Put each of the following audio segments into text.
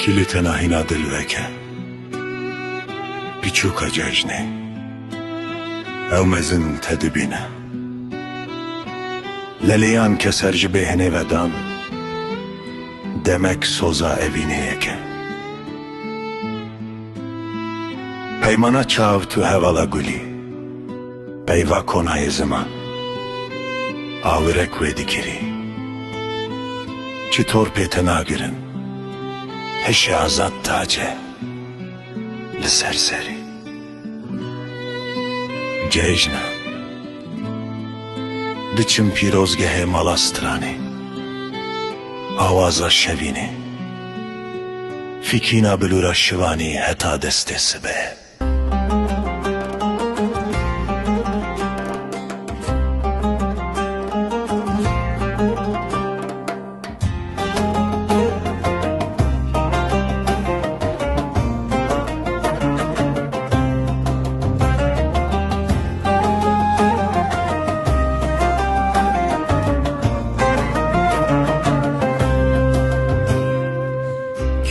کلیتنا هینا دل وکه بیچوکا ججنه او مزن تدبینه للیان که سرج بهنه ودان demek soza evine yeke peymana çav tu hevala guli peyva konayı zaman avire kvedikiri çi torpete nagirin heşe azat tace li serseri cejna diçim pirozgehe malastrani آوازا شوینه فیکینا بلورا شوانی هتا دسته سبه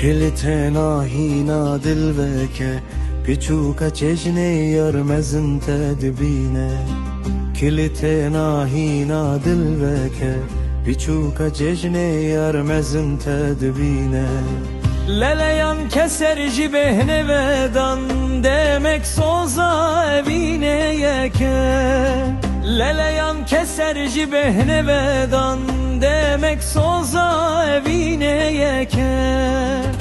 کلیتنا هینا دل وکه پیچوکا چشنه یارمزن تدبینه کلیتنا هینا دل وکه پیچوکا چشنه یارمزن تدبینه للیان keser jibehne vedan demek soza evine yeke leleyan keser jibehne vedan demek soza evine yeke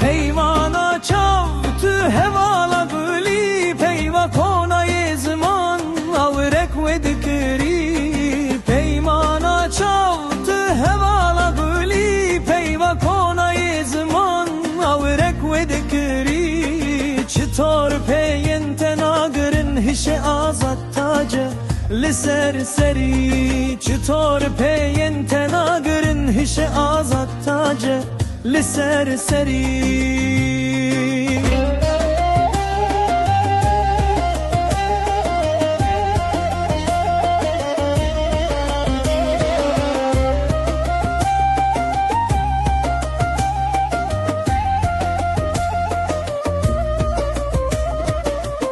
peymana çav tu hevala guli peyva konayı zaman avrek ve dikri peymana çav tu hevala guli peyva konayı zaman avrek ve dikri çitor peyin tenagırın hişe azat tace liser seri çitor peyin tenagırın hişe azat tace liser seri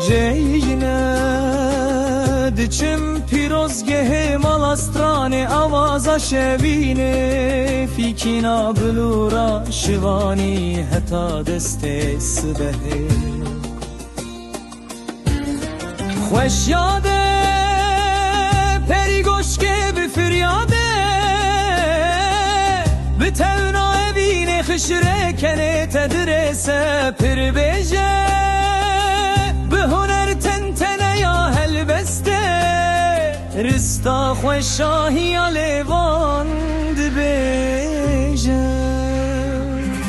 Ceyne diçim pirozgehe malastrane avaza şevine fikina blura şivani heta deste sbehe خوش yade perigoşke bifryade bitevna evine خشره kene tedrese pirbeje بهنر تنتنه یا هلبسته رستا خوشاهی لیوان دبیجه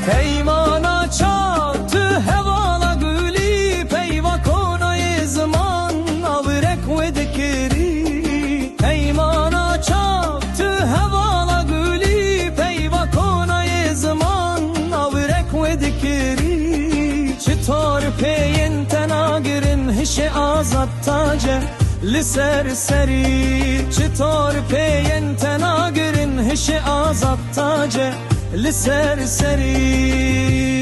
پیمانا چا تو هوالا گولی پیوا کنای زمان آورک و دکری پیمانا چا تو هوالا گولی پیوا کنای زمان آورک و دکری چطور پیین هشه azat tace liser seri çitor peyen tenagirin hişe azat tace liser seri